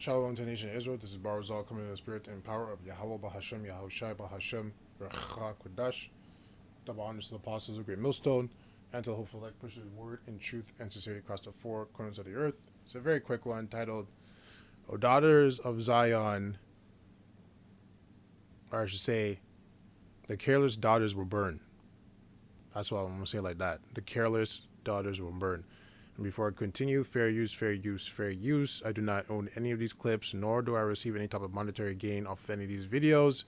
Shalom to the nation of Israel. This is Barzal coming in the spirit and power of Yahweh Bahashem, Yahushai Bahashem, Recha Kodash. Double honors to the apostles of Great Millstone, and to the hopeful elect pushes word in truth and sincerity across the four corners of the earth. It's a very quick one titled, O Daughters of Zion, or I should say, the careless daughters will burn. That's what I'm going to say like that. The careless daughters will burn. And before I continue, fair use, fair use, fair use. I do not own any of these clips, nor do I receive any type of monetary gain off any of these videos.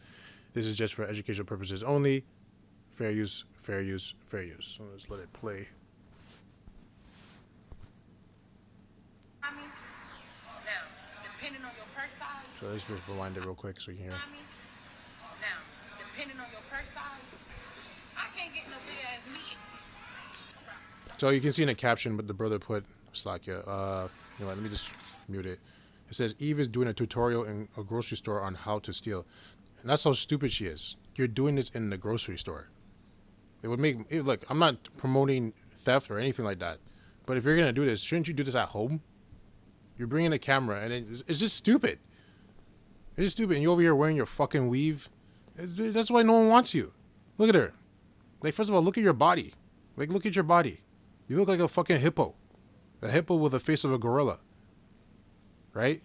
This is just for educational purposes only. Fair use, fair use, fair use. So let's let it play. Now, depending on your purse size. So let's just rewind it real quick so you can hear. Now, depending on your purse size, I can't get no big ass meat. So you can see in the caption, but the brother put Slakia. You know what, let me just mute it. It says Eve is doing a tutorial in a grocery store on how to steal, and that's how stupid she is. You're doing this in the grocery store. It would make look. I'm not promoting theft or anything like that, but if you're gonna do this, shouldn't you do this at home? You're bringing a camera, and it's just stupid. It's just stupid, and you're over here wearing your fucking weave. That's why no one wants you. Look at her. Like, first of all, look at your body. Like, look at your body. You look like a fucking hippo. A hippo with the face of a gorilla. Right?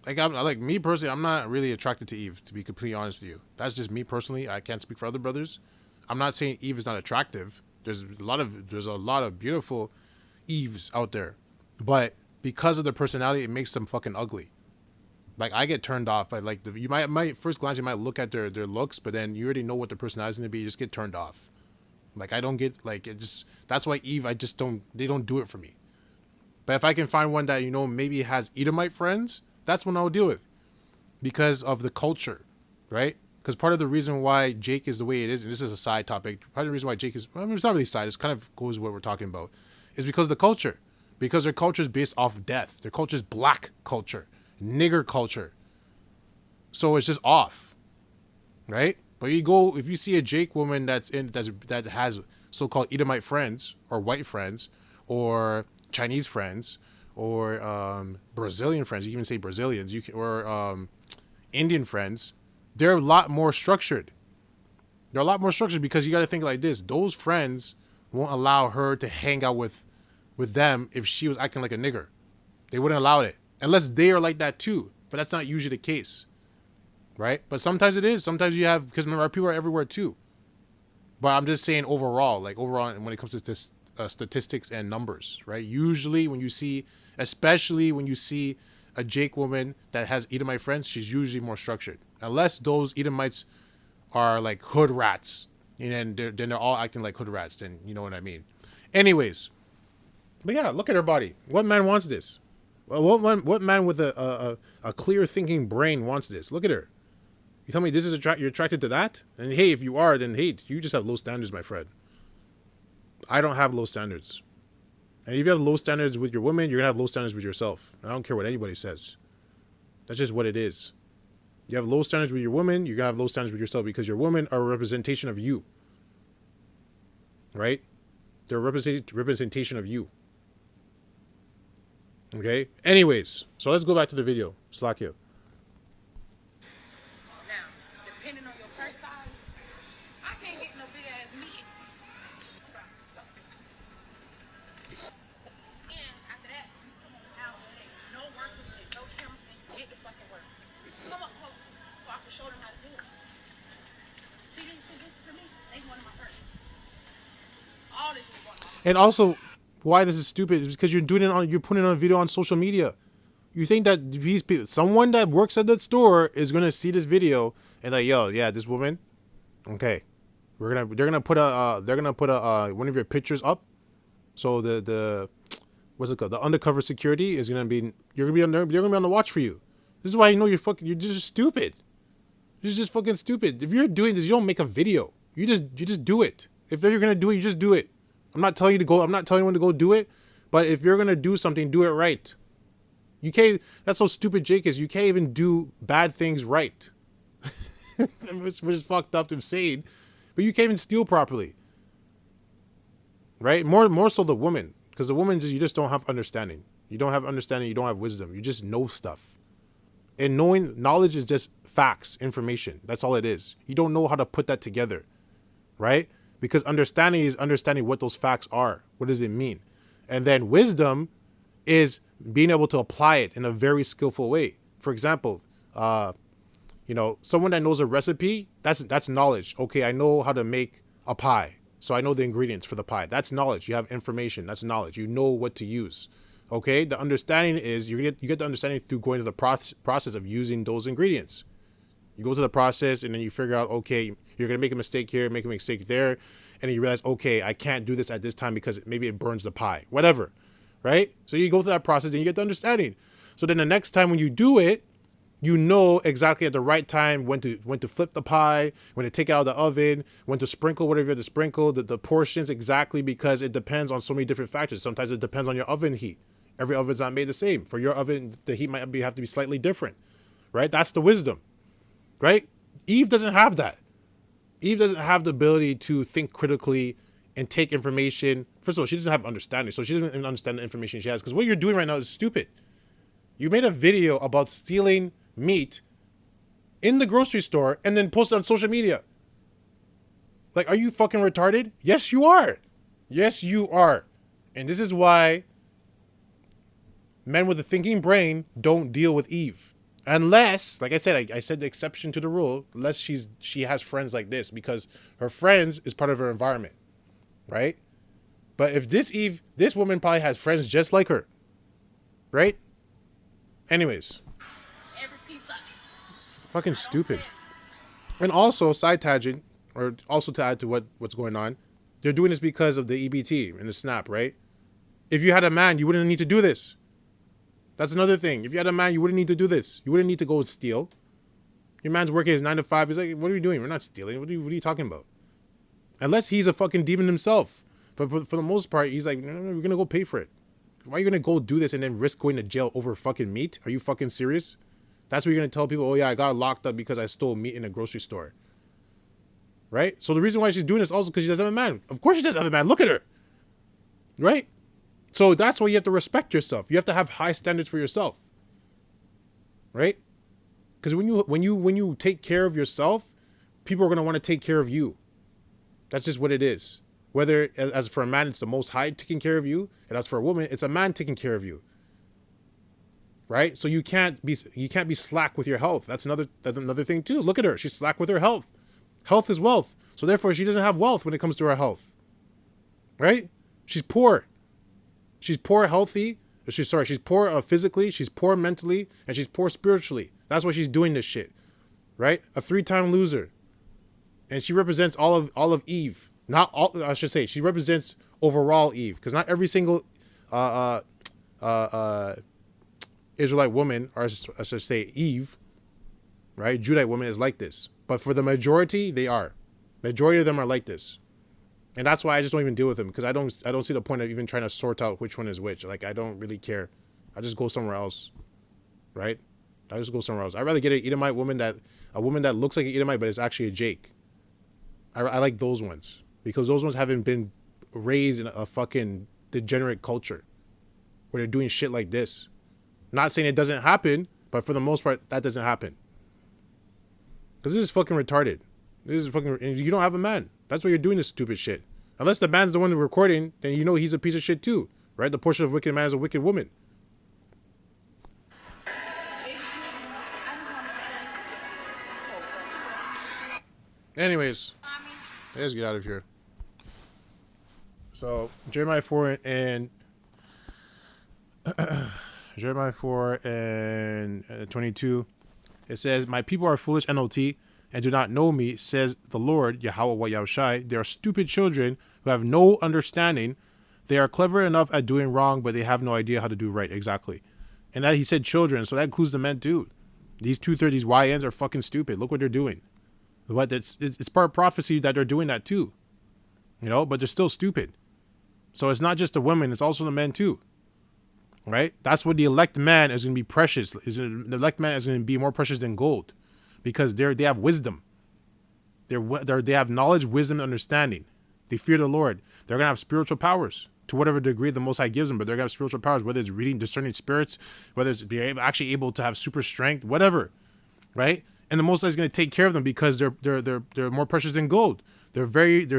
Like me personally, I'm not really attracted to Eve, to be completely honest with you. That's just me personally. I can't speak for other brothers. I'm not saying Eve is not attractive. There's a lot of beautiful Eves out there. But because of their personality, it makes them fucking ugly. Like, I get turned off by, like, you might first glance, you might look at their looks, but then you already know what their personality is going to be. You just get turned off. Like, I don't get, like, it just, that's why Eve, they don't do it for me. But if I can find one that, you know, maybe has Edomite friends, that's one I'll deal with. Because of the culture, right? Because part of the reason why Jake is the way it is, and this is a side topic, part of the reason why Jake is, well, I mean, it's not really side, it kind of goes with what we're talking about, is because of the culture. Because their culture is based off death. Their culture is black culture, nigger culture. So it's just off, right? But if you see a Jake woman that has so-called Edomite friends or white friends or Chinese friends or Brazilian friends, you can even say Brazilians, or Indian friends, they're a lot more structured. They're a lot more structured because you got to think like this. Those friends won't allow her to hang out with them if she was acting like a nigger. They wouldn't allow it unless they are like that too. But that's not usually the case. Right? But sometimes it is. Sometimes you have, because remember, people are everywhere too. But I'm just saying overall, when it comes to this, statistics and numbers, right? Usually especially when you see a Jake woman that has Edomite friends, she's usually more structured. Unless those Edomites are like hood rats, and then they're all acting like hood rats, then you know what I mean. Anyways, but yeah, look at her body. What man wants this? Well, what man with a clear thinking brain wants this? Look at her. You tell me this is you're attracted to that? And hey, if you are, then hey, you just have low standards, my friend. I don't have low standards. And if you have low standards with your woman, you're going to have low standards with yourself. I don't care what anybody says. That's just what it is. You have low standards with your woman, you're going to have low standards with yourself because your women are a representation of you. Right? They're a representation of you. Okay? Anyways, so let's go back to the video. Slakia. And also, why this is stupid is because you're putting it on a video on social media. You think that these people, someone that works at that store is gonna see this video and like, yo, yeah, this woman, okay, they're gonna put a one of your pictures up, so the what's it called, the undercover security is gonna be, they're gonna be on the watch for you. This is why you know you're just stupid. You're just fucking stupid. If you're doing this, you don't make a video. You just do it. If you're gonna do it, you just do it. I'm not telling anyone to go do it, but if you're gonna do something, do it right. You can't. That's how stupid Jake is. You can't even do bad things right. Which is fucked up to say, but you can't even steal properly. Right? More so the woman, because the woman you just don't have understanding. You don't have understanding. You don't have wisdom. You just know stuff. And knowledge is just facts, information. That's all it is. You don't know how to put that together, right? Because understanding is understanding what those facts are. What does it mean? And then wisdom is being able to apply it in a very skillful way. For example, someone that knows a recipe, that's knowledge. Okay, I know how to make a pie. So I know the ingredients for the pie. That's knowledge. You have information. That's knowledge. You know what to use. Okay, the understanding is you get the understanding through going to the process of using those ingredients. You go to the process and then you figure out, okay, you're going to make a mistake here, make a mistake there. And then you realize, okay, I can't do this at this time because maybe it burns the pie, whatever, right? So you go through that process and you get the understanding. So then the next time when you do it, you know exactly at the right time when to flip the pie, when to take it out of the oven, when to sprinkle whatever you have to sprinkle, the portions exactly, because it depends on so many different factors. Sometimes it depends on your oven heat. Every oven's not made the same. For your oven, the heat might have to be slightly different, right? That's the wisdom, right? Eve doesn't have that. Eve doesn't have the ability to think critically and take information. First of all, she doesn't have understanding, so she doesn't even understand the information she has. Because what you're doing right now is stupid. You made a video about stealing meat in the grocery store and then posted on social media. Like, are you fucking retarded? Yes, you are. Yes, you are. And this is why men with a thinking brain don't deal with Eve. Unless, like I said, I said the exception to the rule, unless she has friends like this, because her friends is part of her environment, right? But if this woman probably has friends just like her, right? Anyways. Fucking stupid. And also, side tangent, or also to add to what's going on, they're doing this because of the EBT and the SNAP, right? If you had a man, you wouldn't need to do this. That's another thing. If you had a man, you wouldn't need to do this. You wouldn't need to go and steal. Your man's working his 9 to 5. He's like, what are we doing? We're not stealing. What are you talking about? Unless he's a fucking demon himself. But for the most part, he's like, no, we're going to go pay for it. Why are you going to go do this and then risk going to jail over fucking meat? Are you fucking serious? That's what you're going to tell people, oh yeah, I got locked up because I stole meat in a grocery store. Right? So the reason why she's doing this also because she doesn't have a man. Of course she doesn't have a man. Look at her. Right? So that's why you have to respect yourself. You have to have high standards for yourself. Right? Because when you take care of yourself, people are going to want to take care of you. That's just what it is. Whether as for a man, it's the Most High taking care of you, and as for a woman, it's a man taking care of you. Right? So you can't be slack with your health. That's another thing too. Look at her. She's slack with her health. Health is wealth. So therefore she doesn't have wealth when it comes to her health. Right? She's poor. She's poor she's poor physically, she's poor mentally, and she's poor spiritually. That's why she's doing this shit. Right? A 3-time loser. And she represents all of Eve. Not all, I should say, she represents overall Eve. Because not every single Israelite woman, or I should say Eve, right? Judite woman is like this. But for the majority, they are. Majority of them are like this. And that's why I just don't even deal with them, because I don't see the point of even trying to sort out which one is which. Like, I don't really care. I just go somewhere else, right? I just go somewhere else. I'd rather get an Edomite woman a woman that looks like an Edomite, but is actually a Jake. I like those ones, because those ones haven't been raised in a fucking degenerate culture where they're doing shit like this. Not saying it doesn't happen, but for the most part, that doesn't happen. Because this is fucking retarded. And you don't have a man. That's why you're doing this stupid shit. Unless the man's the one recording, then you know he's a piece of shit too, right? The portion of wicked man is a wicked woman. Anyways, let's get out of here. So Jeremiah 4 and 22, it says, "My people are foolish, NLT, and do not know me, says the Lord, Yahweh wa Yahushai. They are stupid children who have no understanding. They are clever enough at doing wrong, but they have no idea how to do right." Exactly. And that he said children, so that includes the men too. These these YNs are fucking stupid. Look what they're doing. But it's part of prophecy that they're doing that too. You know, but they're still stupid. So it's not just the women, it's also the men too. Right? That's what the elect man is going to be precious. The elect man is going to be more precious than gold, because they have wisdom. They have knowledge, wisdom, and understanding. They fear the Lord. They're going to have spiritual powers. to whatever degree the Most High gives them, but they're gonna have spiritual powers, whether it's reading discerning spirits, whether it's actually able to have super strength, whatever, right? And the Most High is gonna take care of them because they're more precious than gold. They're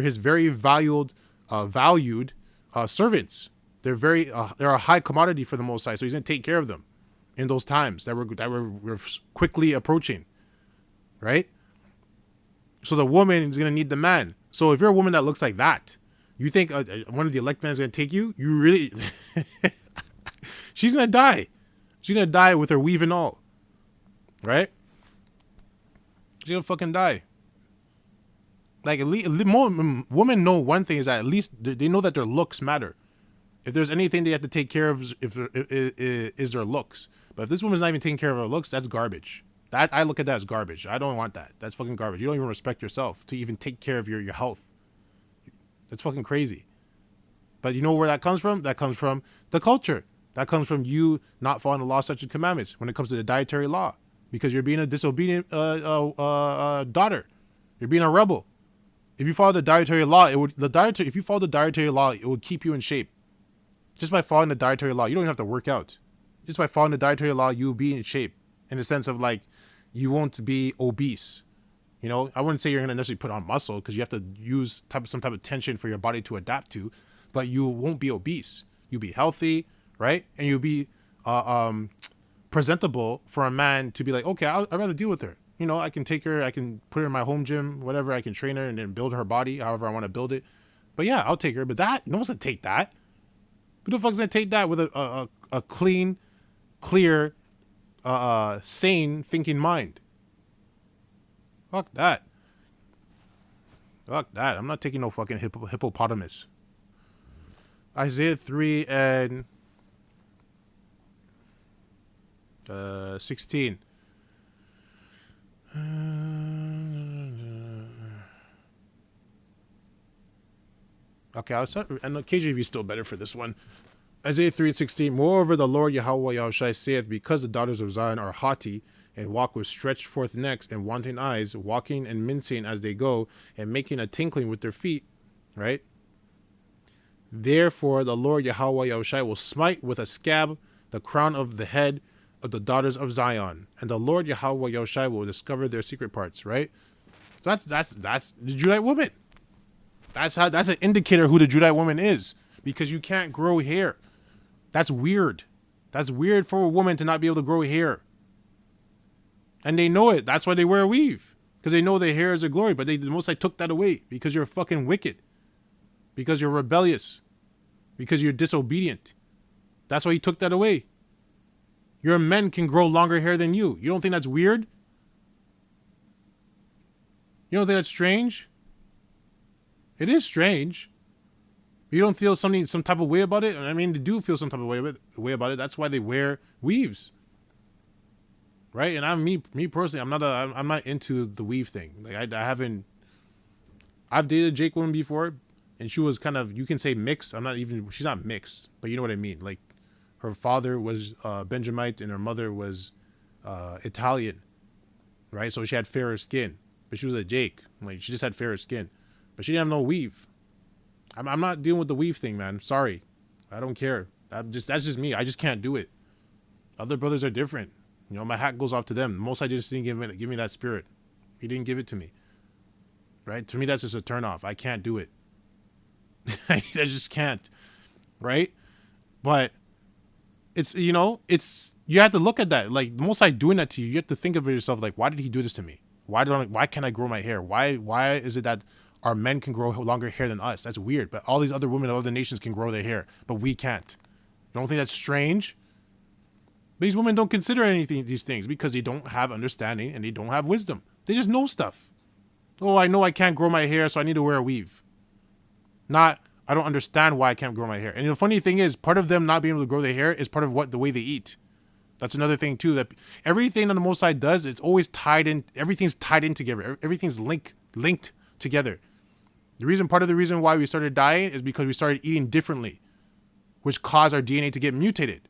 his very valued servants. They're a high commodity for the Most High, so he's gonna take care of them in those times that we're quickly approaching, right? So the woman is gonna need the man. So if you're a woman that looks like that, you think one of the elect men is gonna take you? You really, she's gonna die. She's gonna die with her weave and all, right? She's gonna fucking die. Like, at least more women know one thing is that at least they know that their looks matter. If there's anything they have to take care of, is their looks. But if this woman's not even taking care of her looks, that's garbage. That I look at that as garbage. I don't want that. That's fucking garbage. You don't even respect yourself to even take care of your health. That's fucking crazy. But you know where that comes from? That comes from the culture. That comes from you not following the law, statutes, and commandments when it comes to the dietary law, because you're being a disobedient daughter. You're being a rebel. If you follow the dietary law, if you follow the dietary law, it would keep you in shape. Just by following the dietary law, you don't even have to work out. Just by following the dietary law, you'll be in shape, in the sense of like, you won't be obese. You know, I wouldn't say you're going to necessarily put on muscle, because you have to use some type of tension for your body to adapt to, but you won't be obese. You'll be healthy, right? And you'll be presentable for a man to be like, okay, I'd rather deal with her. You know, I can take her, I can put her in my home gym, whatever, I can train her and then build her body however I want to build it. But yeah, I'll take her. But that, no one's going to take that. Who the fuck's going to take that with a clean, clear, sane thinking mind? Fuck that. Fuck that. I'm not taking no fucking hippopotamus. Isaiah 3 and 16. Okay, I'll start, and the KJV is still better for this one. Isaiah 3:16. Moreover, the Lord Yahweh Yahushai saith, because the daughters of Zion are haughty, and walk with stretched forth necks and wanting eyes, walking and mincing as they go, and making a tinkling with their feet, right? Therefore, the Lord Yahweh Yahushai will smite with a scab the crown of the head of the daughters of Zion, and the Lord Yahweh Yahushai will discover their secret parts, right? So that's the Judite woman. That's an indicator who the Judite woman is, because you can't grow hair. That's weird. That's weird for a woman to not be able to grow hair. And they know it. That's why they wear a weave, because they know their hair is a glory. But the Most High took that away because you're fucking wicked, because you're rebellious, because you're disobedient. That's why he took that away. Your men can grow longer hair than you. You don't think that's weird? You don't think that's strange? It is strange. You don't feel some type of way about it? I mean, they do feel some type of way about it. That's why they wear weaves, right? And me personally, I'm not into the weave thing. Like I've dated a Jake woman before, and she was kind of, you can say mixed. She's not mixed, but you know what I mean. Like, her father was Benjamite and her mother was Italian, right? So she had fairer skin, but she was a Jake. Like, she just had fairer skin, but she didn't have no weave. I'm not dealing with the weave thing, man. Sorry, I don't care. That's just me. I just can't do it. Other brothers are different. You know, my hat goes off to them. Most I just didn't give me that spirit. He didn't give it to me. Right? To me, that's just a turnoff. I can't do it. I just can't. Right? But it's, you know, you have to look at that. Like, Most High doing that to you, you have to think of yourself, like, why did he do this to me? Why can't I grow my hair? Why is it that our men can grow longer hair than us? That's weird. But all these other women of other nations can grow their hair, but we can't. You don't think that's strange? These women don't consider these things because they don't have understanding and they don't have wisdom. They just know stuff. Oh, I know I can't grow my hair, so I need to wear a weave. Not, I don't understand why I can't grow my hair. And the funny thing is, part of them not being able to grow their hair is part of the way they eat. That's another thing too, that everything that the Most High does, it's always tied in. Everything's tied in together. Everything's linked together. Part of the reason why we started dying is because we started eating differently, which caused our DNA to get mutated,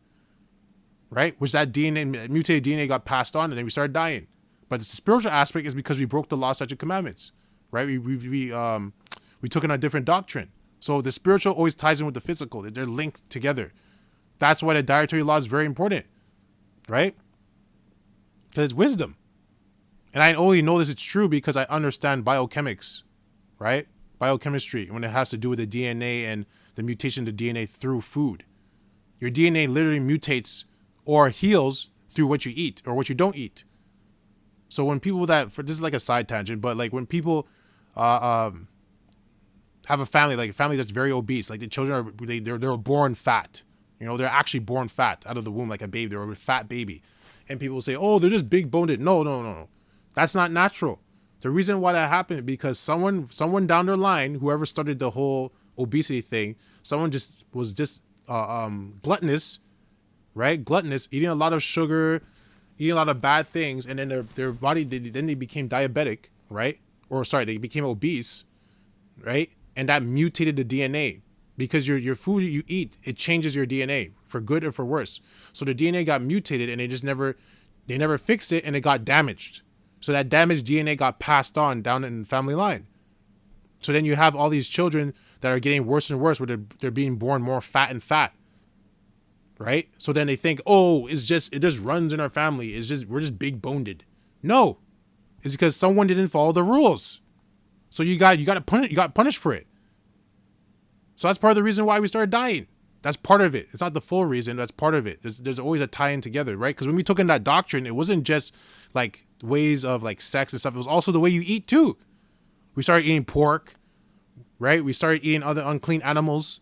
right? Which that mutated DNA got passed on, and then we started dying. But the spiritual aspect is because we broke the law, statutes, and commandments, right? We took in a different doctrine, So the spiritual always ties in with the physical. They're linked together. That's why the dietary law is very important, right? Because it's wisdom. And I only know this is true because I understand biochemics, right? Biochemistry, when it has to do with the DNA and the mutation of the DNA through food. Your DNA literally mutates or heals through what you eat or what you don't eat. So when people this is like a side tangent, but like when people have a family, like a family that's very obese, like the children they're born fat. You know, they're actually born fat out of the womb like a baby. They're a fat baby. And people say, oh, they're just big boned. No. That's not natural. The reason why that happened is because someone down their line, whoever started the whole obesity thing, someone was gluttonous, right? Gluttonous, eating a lot of sugar, eating a lot of bad things, and then their body then they became diabetic, right? Or sorry, they became obese, right? And that mutated the DNA because your food you eat, it changes your DNA for good or for worse. So the DNA got mutated and they never fixed it and it got damaged. So that damaged DNA got passed on down in the family line. So then you have all these children that are getting worse and worse where they're being born more fat and fat. Right? So then they think, oh, it just runs in our family. We're just big boned. No. It's because someone didn't follow the rules. So you got punished for it. So that's part of the reason why we started dying. That's part of it. It's not the full reason. That's part of it. There's always a tie-in together, right? Because when we took in that doctrine, it wasn't just like ways of like sex and stuff. It was also the way you eat too. We started eating pork, right? We started eating other unclean animals.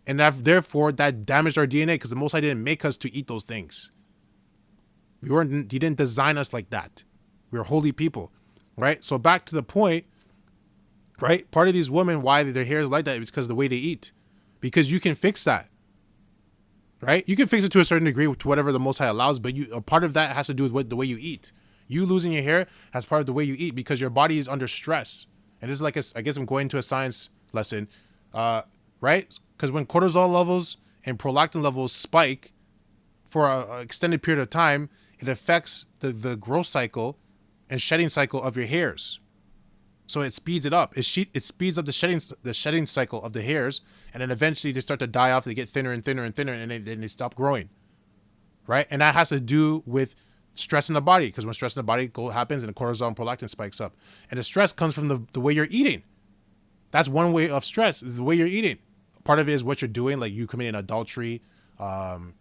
And therefore, that damaged our DNA because the Most High didn't make us to eat those things. He didn't design us like that. We are holy people, right? So back to the point, right? Part of these women, why their hair is like that is because of the way they eat. Because you can fix that, right? You can fix it to a certain degree to whatever the Most High allows, but a part of that has to do with the way you eat. You losing your hair has part of the way you eat because your body is under stress. And this is like, I guess I'm going to a science lesson, right? Because when cortisol levels and prolactin levels spike for an extended period of time, it affects the growth cycle and shedding cycle of your hairs. So it speeds it up. It speeds up the shedding cycle of the hairs, and then eventually they start to die off. They get thinner and thinner and thinner, and then they stop growing, right? And that has to do with stress in the body, because when stress in the body happens, and the cortisol and prolactin spikes up, and the stress comes from the way you're eating. That's one way of stress, is the way you're eating. Part of it is what you're doing, like you committing adultery,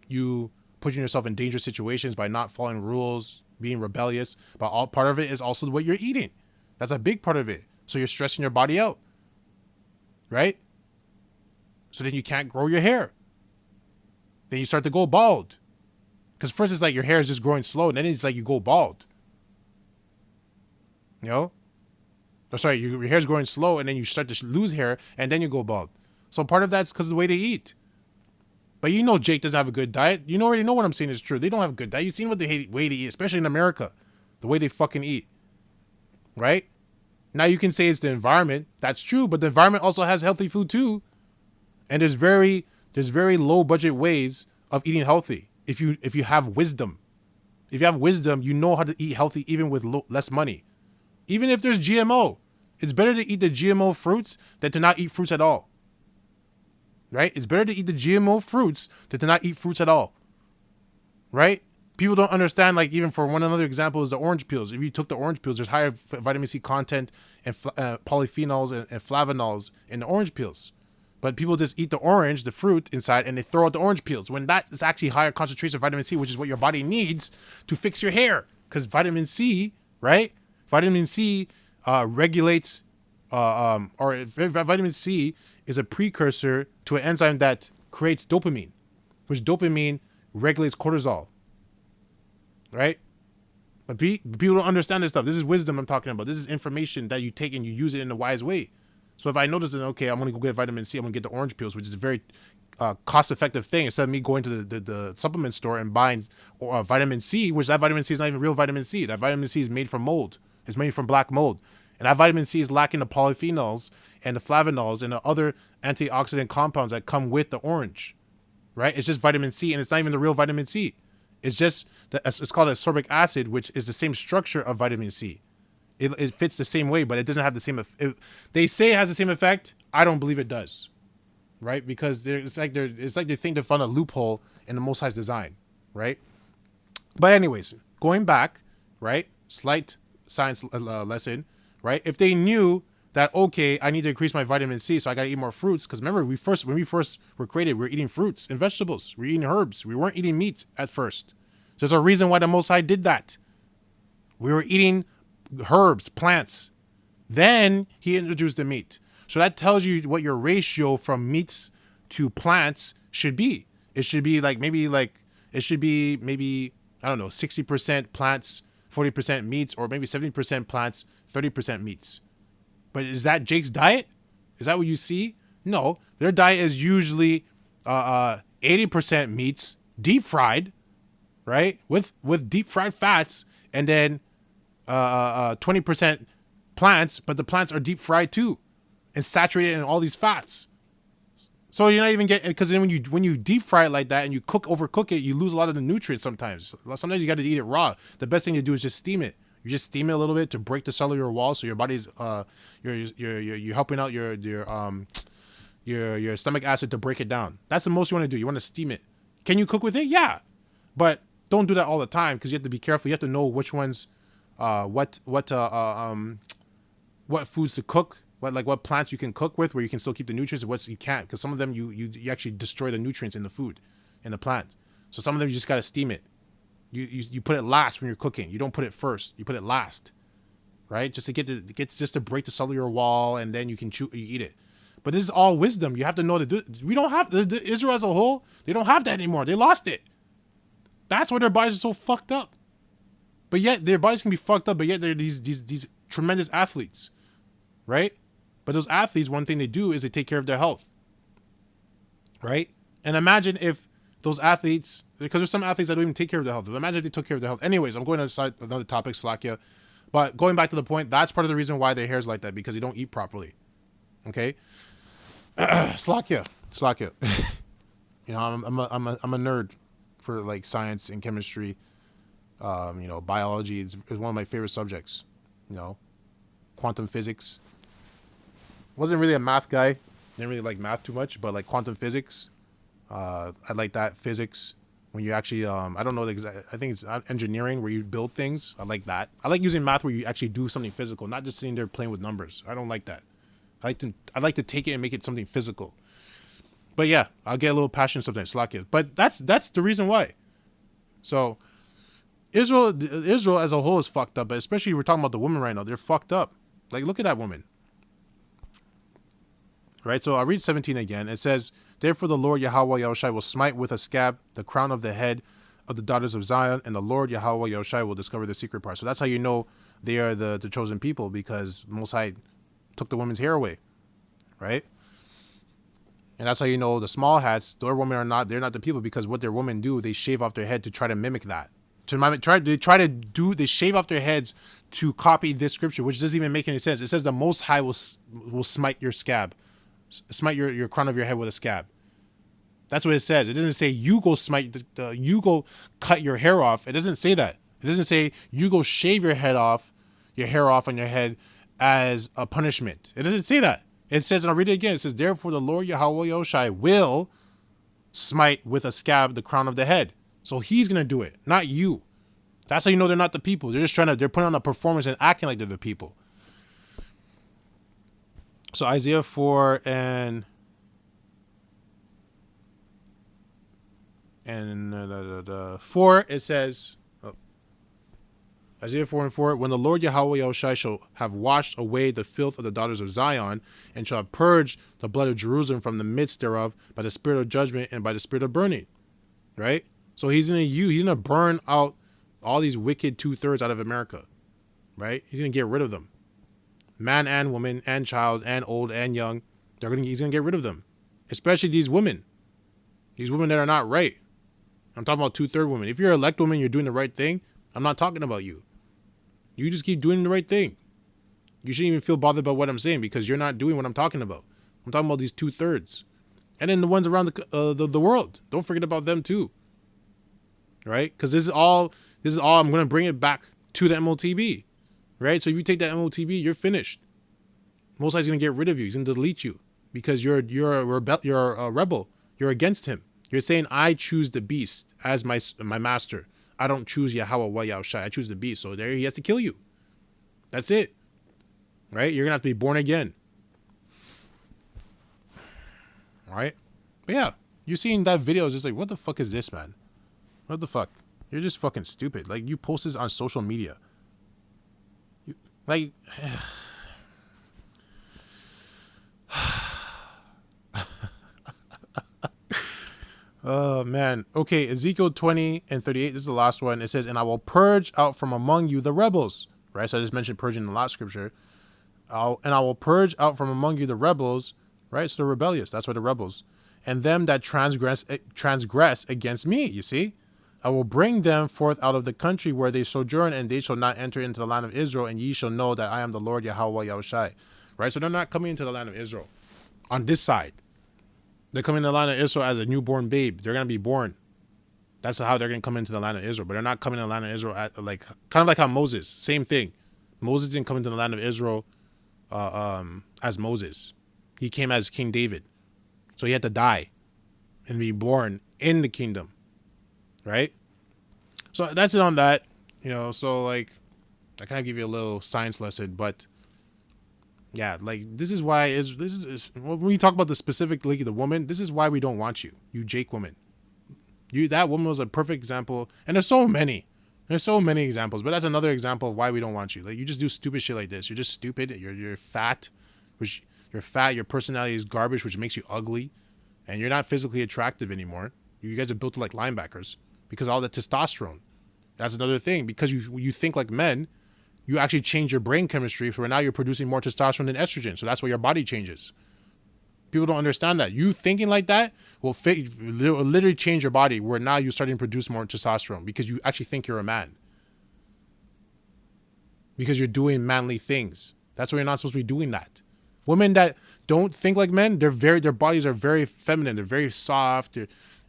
you putting yourself in dangerous situations by not following rules, being rebellious. But part of it is also what you're eating. That's a big part of it. So you're stressing your body out, right? So then you can't grow your hair. Then you start to go bald. Because first it's like your hair is just growing slow, and then it's like you go bald. You know? Or sorry, your hair's growing slow, and then you start to lose hair, and then you go bald. So part of that's because of the way they eat. But you know Jake doesn't have a good diet. You already know what I'm saying is true. They don't have a good diet. You've seen what the way they eat, especially in America. The way they fucking eat. Right? Now you can say it's the environment. That's true, but the environment also has healthy food too. And there's very low budget ways of eating healthy. If you have wisdom. If you have wisdom, you know how to eat healthy even with less money. Even if there's GMO. It's better to eat the GMO fruits than to not eat fruits at all. Right? It's better to eat the GMO fruits than to not eat fruits at all. Right? People don't understand, like, even for one another example is the orange peels. If you took the orange peels, there's higher vitamin C content and polyphenols and flavonols in the orange peels. But people just eat the orange, the fruit inside, and they throw out the orange peels when that is actually higher concentration of vitamin C, which is what your body needs to fix your hair. Because vitamin C, right? Vitamin C regulates, vitamin C is a precursor to an enzyme that creates dopamine, which dopamine regulates cortisol. Right? But people don't understand this stuff. This is wisdom I'm talking about. This is information that you take and you use it in a wise way. So if I notice that, okay, I'm going to go get vitamin C, I'm going to get the orange peels, which is a very cost-effective thing. Instead of me going to the supplement store and buying vitamin C, which that vitamin C is not even real vitamin C. That vitamin C is made from mold. It's made from black mold. And that vitamin C is lacking the polyphenols and the flavonols and the other antioxidant compounds that come with the orange. Right? It's just vitamin C, and it's not even the real vitamin C. It's just, it's called ascorbic acid, which is the same structure of vitamin C. it fits the same way, but it doesn't have the same. They say it has the same effect. I don't believe it does, right? Because it's like they think they found a loophole in the Most High's design, right? But anyways, going back, right? Slight science lesson, right? If they knew that, okay, I need to increase my vitamin C, so I got to eat more fruits. Because remember, when we first were created, we were eating fruits and vegetables. We were eating herbs. We weren't eating meat at first. There's a reason why the Most High did that. We were eating herbs, plants. Then he introduced the meat. So that tells you what your ratio from meats to plants should be. It should be maybe, I don't know, 60% plants, 40% meats, or maybe 70% plants, 30% meats. But is that Jake's diet? Is that what you see? No, their diet is usually 80% meats, deep fried, right? With deep fried fats, and then 20% plants, but the plants are deep fried too, and saturated in all these fats. So you're not even getting, because then when you deep fry it like that and you overcook it, you lose a lot of the nutrients sometimes. Sometimes you got to eat it raw. The best thing to do is just steam it. You just steam it a little bit to break the cellular wall, so your body's you're helping out your stomach acid to break it down. That's the most you want to do. You want to steam it. Can you cook with it? Yeah, but don't do that all the time, because you have to be careful. You have to know which ones, what foods to cook, what plants you can cook with, where you can still keep the nutrients, and what you can't, because some of them you actually destroy the nutrients in the food, in the plant. So some of them you just gotta steam it. You put it last when you're cooking. You don't put it first. You put it last, right? Just to break the cellular wall, and then you eat it. But this is all wisdom. You have to know to do it. We don't have the Israel as a whole. They don't have that anymore. They lost it. That's why their bodies are so fucked up. But yet their bodies can be fucked up. But yet they're these tremendous athletes, right? But those athletes, one thing they do is they take care of their health, right? And imagine if those athletes, because there's some athletes that don't even take care of their health. Imagine if they took care of their health. Anyways, I'm going to another topic, Slakia. But going back to the point, that's part of the reason why their hair's like that, because they don't eat properly. Okay? Slakia. You know, I'm a nerd for like science and chemistry. You know, biology is one of my favorite subjects. You know, quantum physics. Wasn't really a math guy. Didn't really like math too much, but like quantum physics. I like that. Physics, when you actually, I don't know the exact, I think it's engineering where you build things. I like that. I like using math where you actually do something physical, not just sitting there playing with numbers. I don't like that. I like to take it and make it something physical. But yeah, I'll get a little passionate sometimes, slack it. But that's the reason why. So Israel as a whole is fucked up, but especially we're talking about the women right now. They're fucked up. Like, look at that woman. Right, so I'll read 17 again. It says, "Therefore the Lord Yahweh Yahushai will smite with a scab the crown of the head of the daughters of Zion, and the Lord Yahweh Yahushai will discover the secret part." So that's how you know they are the chosen people, because Most High took the women's hair away, right? And that's how you know the small hats, their women they're not the people, because what their women do, they shave off their head to try to mimic that. They shave off their heads to copy this scripture, which doesn't even make any sense. It says the Most High will smite your scab. Smite your crown of your head with a scab. That's what it says. It doesn't say you go you go cut your hair off. It doesn't say that. It doesn't say you go shave your hair off on your head as a punishment. It doesn't say that. It says, and I'll read it again. It says, "Therefore the Lord Yahweh Yahushai will smite with a scab the crown of the head." So he's going to do it, not you. That's how you know they're not the people. They're putting on a performance and acting like they're the people. So Isaiah 4 and 4, it says, Isaiah 4 and 4, "When the Lord Yahweh Yahushai shall have washed away the filth of the daughters of Zion, and shall have purged the blood of Jerusalem from the midst thereof by the spirit of judgment and by the spirit of burning." Right? So he's gonna burn out all these wicked 2/3 out of America. Right? He's gonna get rid of them. Man and woman and child and old and young, he's gonna get rid of them, especially these women that are not right. I'm talking about 2/3 women. If you're an elect woman, you're doing the right thing. I'm not talking about you. You just keep doing the right thing. You shouldn't even feel bothered about what I'm saying, because you're not doing what I'm talking about. I'm talking about these 2/3, and then the ones around the world. Don't forget about them too. Right? Because this is all. I'm gonna bring it back to the MOTB. right? So if you take that MOTB, you're finished. Most High's gonna get rid of you. He's gonna delete you because you're a rebel. You're against him. You're saying I choose the beast as my master. I don't choose Yahweh wa Yahushai. I choose the beast. So there he has to kill you. That's it. Right? You're gonna have to be born again. All right? But yeah, you seeing that video is just like, what the fuck is this, man? What the fuck? You're just fucking stupid. Like, you post this on social media. Like, oh man. Okay, Ezekiel 20 and 38. This is the last one. It says, and I will purge out from among you the rebels. Right? So I just mentioned purging in the last scripture. And I will purge out from among you the rebels. Right? So the rebellious. That's why the rebels. And them that transgress against me. You see? I will bring them forth out of the country where they sojourn, and they shall not enter into the land of Israel, and ye shall know that I am the Lord Yahweh Yahushai. Right? So they're not coming into the land of Israel on this side. They're coming to the land of Israel as a newborn babe. They're going to be born. That's how they're going to come into the land of Israel. But they're not coming to the land of Israel kind of like how Moses. Same thing. Moses didn't come into the land of Israel as Moses. He came as King David. So he had to die and be born in the kingdom. Right? So that's it on that. So like, I kind of give you a little science lesson, but yeah, like this is why when we talk about the specific league of the woman, this is why we don't want you, Jake woman. That woman was a perfect example, and there's so many examples, but that's another example of why we don't want you. Like, you just do stupid shit like this. You're just stupid. You're fat, your personality is garbage, which makes you ugly, and you're not physically attractive anymore. You guys are built like linebackers because of all the testosterone. That's another thing, because you think like men. You actually change your brain chemistry, so now you're producing more testosterone than estrogen. So that's why your body changes. People don't understand that. You thinking like that will literally change your body, where now you're starting to produce more testosterone because you actually think you're a man. Because you're doing manly things. That's why you're not supposed to be doing that. Women that don't think like men, their bodies are very feminine. They're very soft.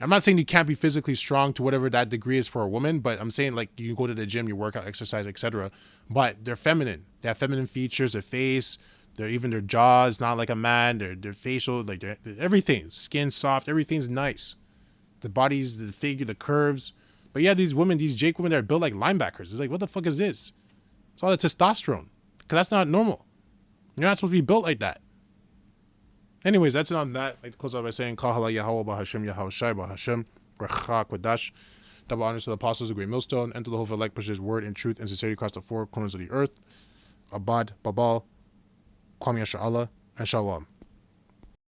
I'm not saying you can't be physically strong to whatever that degree is for a woman, but I'm saying like you go to the gym, you work out, exercise, etc. But they're feminine. They have feminine features, their face, their jaw is not like a man, their facial, like their everything, skin soft, everything's nice. The bodies, the figure, the curves. But yeah, these women, these Jake women that are built like linebackers. It's like, what the fuck is this? It's all the testosterone. Because that's not normal. You're not supposed to be built like that. Anyways, that's it on that. I'd like to close out by saying, Kal Hala Yahweh Bahashem Yahushai Bahashem Rechak Wadash. Double honors to the apostles of the great millstone, and to the whole elect push his word in truth and sincerity across the four corners of the earth. Abad, Babal, Kwam Yasha Allah, and Shalom.